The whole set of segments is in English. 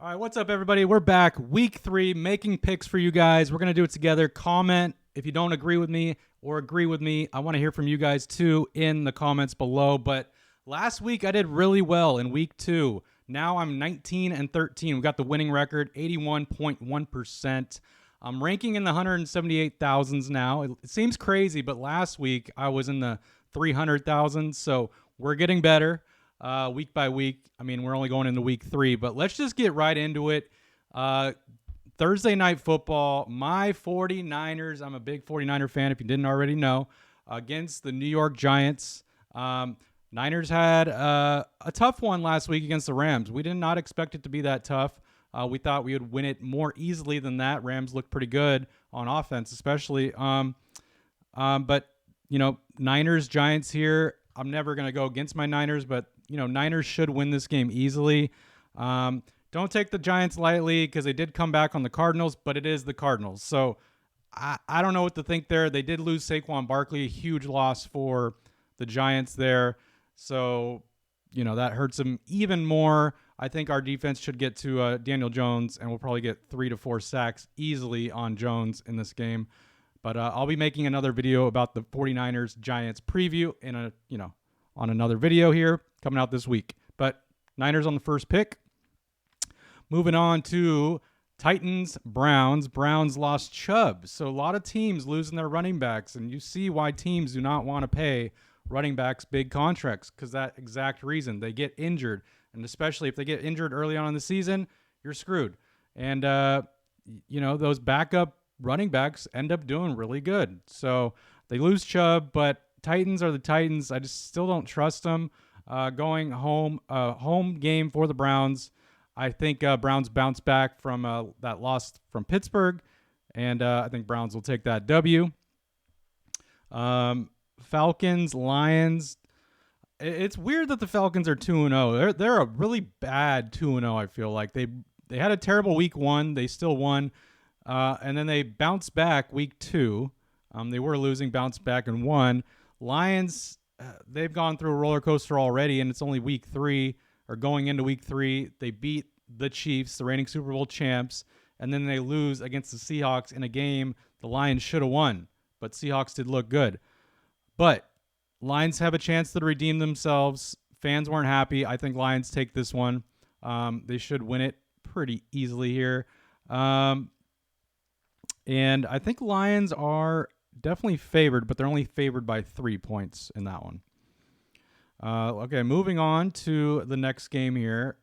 All right, what's up, everybody? We're back, week 3, making picks for you guys. We're going to do it together. Comment if you don't agree with me or agree with me. I want to hear from you guys, too, in the comments below. But last week, I did really well in week 2. Now I'm 19-13. We got the winning record, 81.1%. I'm ranking in the 178,000s now. It seems crazy, but last week, I was in the 300,000. So we're getting better. Week by week. I mean, we're only going into week 3, but let's just get right into it. Thursday night football, my 49ers, I'm a big 49er fan if you didn't already know, against the New York Giants. Niners had a tough one last week against the Rams. We did not expect it to be that tough. We thought we would win it more easily than that. Rams looked pretty good on offense, especially. But, you know, Niners, Giants here. I'm never going to go against my Niners, but Niners should win this game easily. Don't take the Giants lightly because they did come back on the Cardinals, but it is the Cardinals. So I don't know what to think there. They did lose Saquon Barkley, a huge loss for the Giants there. So, that hurts them even more. I think our defense should get to Daniel Jones, and we'll probably get 3 to 4 sacks easily on Jones in this game. But I'll be making another video about the 49ers Giants preview on another video here coming out this week. But Niners on the first pick. Moving on to Titans Browns. Browns lost Chubb. So a lot of teams losing their running backs, and you see why teams do not want to pay running backs big contracts because that exact reason. They get injured, and especially if they get injured early on in the season, you're screwed. And those backup running backs end up doing really good. So they lose Chubb, but Titans are the Titans. I just still don't trust them. Going home game for the Browns. I think Browns bounce back from that loss from Pittsburgh, and I think Browns will take that W. Falcons, Lions. It's weird that the Falcons are 2-0. They're a really bad 2-0, I feel like. They had a terrible week 1. They still won. And then they bounced back week 2. They were losing, bounced back, and won. Lions, they've gone through a roller coaster already, and it's only week 3, or going into week 3. They beat the Chiefs, the reigning Super Bowl champs, and then they lose against the Seahawks in a game the Lions should have won, but Seahawks did look good. But Lions have a chance to redeem themselves. Fans weren't happy. I think Lions take this one. They should win it pretty easily here. And I think Lions are definitely favored, but they're only favored by 3 points in that one. Okay, moving on to the next game here.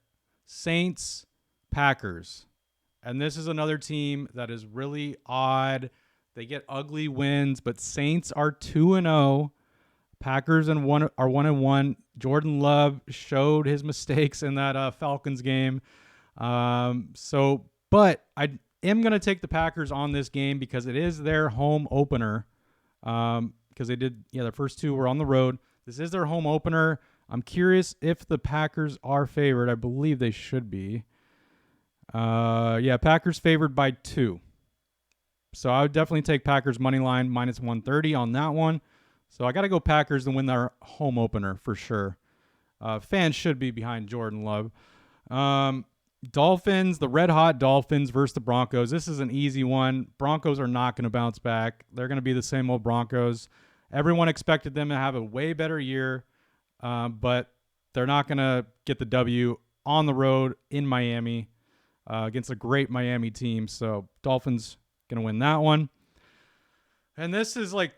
Saints, Packers. And this is another team that is really odd. They get ugly wins, but Saints are 2-0. Packers are 1-1. Jordan Love showed his mistakes in that Falcons game. But I am going to take the Packers on this game because it is their home opener. Because they did, their first 2 were on the road. This is their home opener. I'm curious if the Packers are favored. I believe they should be. Packers favored by 2. So I would definitely take Packers money line minus 130 on that one. So I got to go Packers to win their home opener for sure. Fans should be behind Jordan Love. Dolphins, the red hot Dolphins versus the Broncos. This is an easy one. Broncos are not going to bounce back. They're going to be the same old Broncos. Everyone expected them to have a way better year, but they're not going to get the W on the road in Miami against a great Miami team. So Dolphins going to win that one. And this is a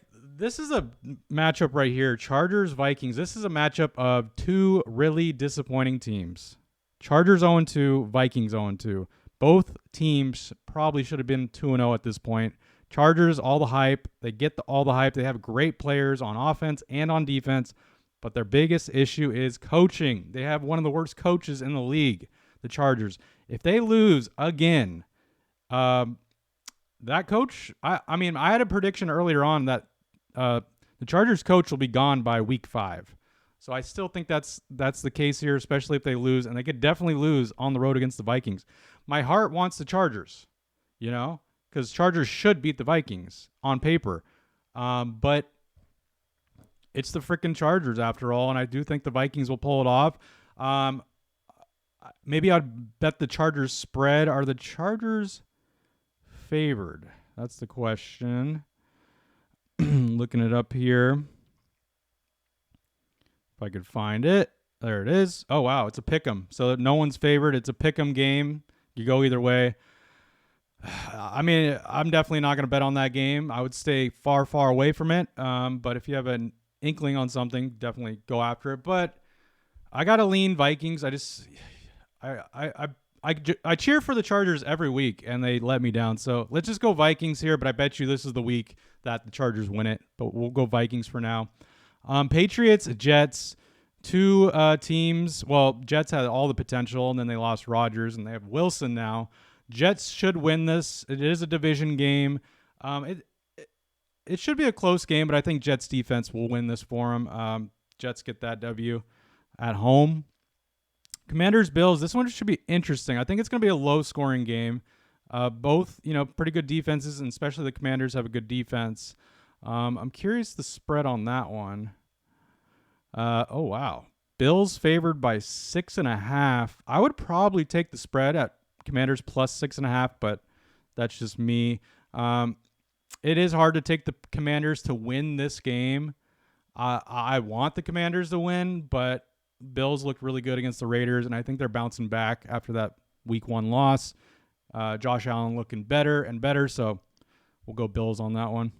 matchup right here. Chargers, Vikings. This is a matchup of 2 really disappointing teams. Chargers 0-2, Vikings 0-2. Both teams probably should have been 2-0 at this point. Chargers, all the hype. They get all the hype. They have great players on offense and on defense, but their biggest issue is coaching. They have one of the worst coaches in the league, the Chargers. If they lose again, that coach, I had a prediction earlier on that the Chargers coach will be gone by week 5. So I still think that's the case here, especially if they lose, and they could definitely lose on the road against the Vikings. My heart wants the Chargers, because Chargers should beat the Vikings on paper. But it's the freaking Chargers after all, and I do think the Vikings will pull it off. maybe I'd bet the Chargers spread. Are the Chargers favored? That's the question. Looking it up here. If I could find it. There it is. Oh, wow. It's a pick'em. So no one's favored. It's a pick'em game. You go either way. I mean, I'm definitely not going to bet on that game. I would stay far, far away from it. But if you have an inkling on something, definitely go after it. But I got to lean Vikings. I cheer for the Chargers every week, and they let me down. So let's just go Vikings here, but I bet you this is the week that the Chargers win it. But we'll go Vikings for now. Patriots, Jets, two teams. Well, Jets had all the potential, and then they lost Rodgers, and they have Wilson now. Jets should win this. It is a division game. It should be a close game, but I think Jets defense will win this for them. Jets get that W at home. Commanders, Bills. This one should be interesting. I think it's going to be a low-scoring game. Both, pretty good defenses, and especially the Commanders have a good defense. I'm curious the spread on that one. Oh, wow. Bills favored by 6.5. I would probably take the spread at Commanders plus 6.5, but that's just me. It is hard to take the Commanders to win this game. I want the Commanders to win, but Bills look really good against the Raiders, and I think they're bouncing back after that week 1 loss. Josh Allen looking better and better, so we'll go Bills on that one.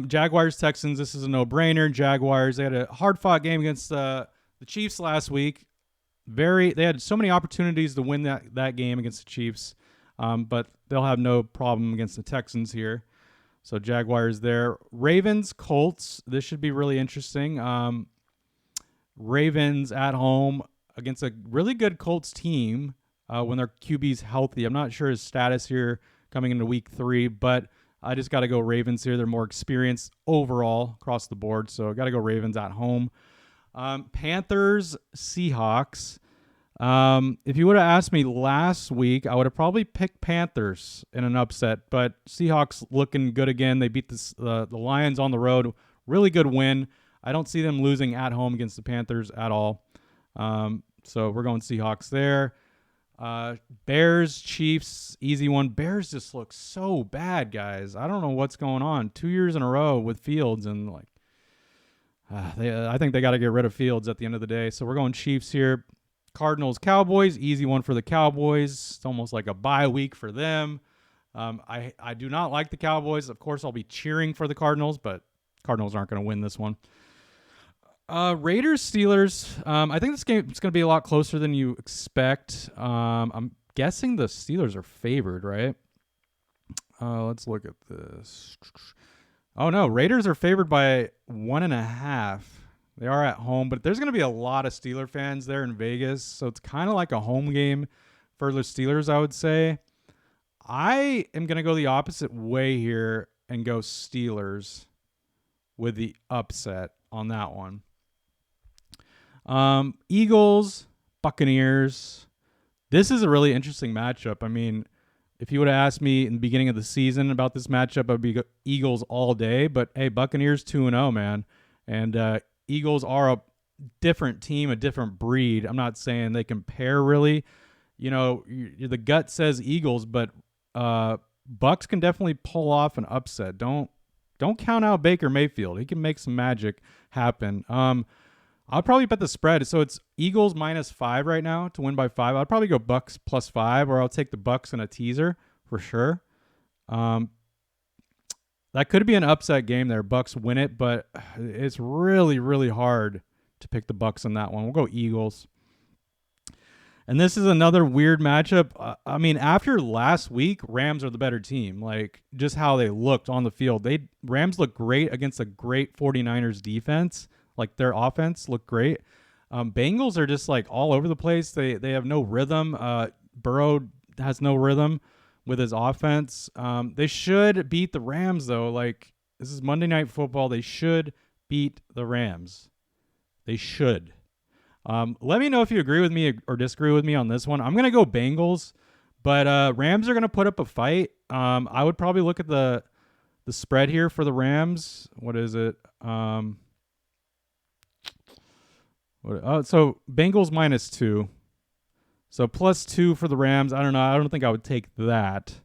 Jaguars, Texans, this is a no-brainer. Jaguars, they had a hard-fought game against the Chiefs last week. They had so many opportunities to win that game against the Chiefs, but they'll have no problem against the Texans here. So Jaguars there. Ravens, Colts, this should be really interesting. Ravens at home against a really good Colts team when their QB's healthy. I'm not sure his status here coming into week 3, but I just got to go Ravens here. They're more experienced overall across the board, so I got to go Ravens at home. Panthers, Seahawks. If you would have asked me last week, I would have probably picked Panthers in an upset, but Seahawks looking good again. They beat the Lions on the road. Really good win. I don't see them losing at home against the Panthers at all. So we're going Seahawks there. Bears, Chiefs, easy one. Bears just look so bad, guys. I don't know what's going on. 2 years in a row with Fields, and I think they got to get rid of Fields at the end of the day. So we're going Chiefs here. Cardinals, Cowboys, easy one for the Cowboys. It's almost like a bye week for them. I do not like the Cowboys. Of course, I'll be cheering for the Cardinals, but Cardinals aren't going to win this one. Raiders, Steelers. I think this game is going to be a lot closer than you expect. I'm guessing the Steelers are favored, right? Let's look at this. Oh, no. Raiders are favored by 1.5. They are at home, but there's going to be a lot of Steeler fans there in Vegas, so it's kind of like a home game for the Steelers, I would say. I am going to go the opposite way here and go Steelers with the upset on that one. Eagles, Buccaneers. This is a really interesting matchup. I mean, if you would have asked me in the beginning of the season about this matchup, I'd be Eagles all day. But, hey, Buccaneers 2-0, man. And Eagles are a different team, a different breed. I'm not saying they compare really. The gut says Eagles, but Bucs can definitely pull off an upset. Don't count out Baker Mayfield. He can make some magic happen. I'll probably bet the spread. So it's Eagles -5 right now to win by 5. I'll probably go Bucs +5, or I'll take the Bucs in a teaser for sure. That could be an upset game there. Bucs win it, but it's really, really hard to pick the Bucs in that one. We'll go Eagles. And this is another weird matchup. I mean, after last week, Rams are the better team. Like, just how they looked on the field. Rams look great against a great 49ers defense. Like, their offense looked great. Bengals are just, like, all over the place. They have no rhythm. Burrow has no rhythm with his offense. They should beat the Rams, though. Like, this is Monday Night Football. They should beat the Rams. They should. Let me know if you agree with me or disagree with me on this one. I'm going to go Bengals, but Rams are going to put up a fight. I would probably look at the spread here for the Rams. What is it? So Bengals -2. So +2 for the Rams. I don't know. I don't think I would take that.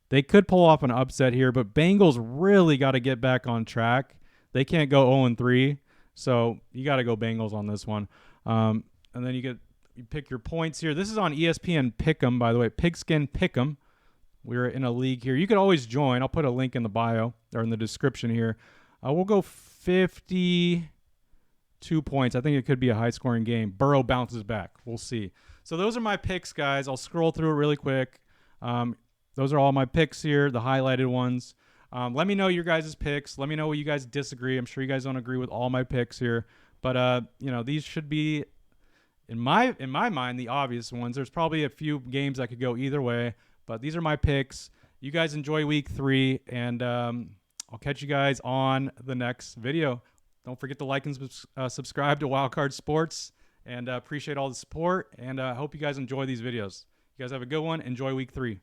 They could pull off an upset here, but Bengals really got to get back on track. They can't go 0-3, so you got to go Bengals on this one. And then you pick your points here. This is on ESPN Pick'em, by the way. Pigskin Pick'em. We're in a league here. You could always join. I'll put a link in the bio or in the description here. We'll go 52 points. I think it could be a high-scoring game. Burrow bounces back. We'll see. So those are my picks, guys. I'll scroll through it really quick. Those are all my picks here, the highlighted ones. Let me know your guys' picks. Let me know what you guys disagree. I'm sure you guys don't agree with all my picks here. But, these should be, in my mind, the obvious ones. There's probably a few games that could go either way. But these are my picks. You guys enjoy week 3. And I'll catch you guys on the next video. Don't forget to like and subscribe to Wildcard Sports. And appreciate all the support. And I hope you guys enjoy these videos. You guys have a good one. Enjoy week 3.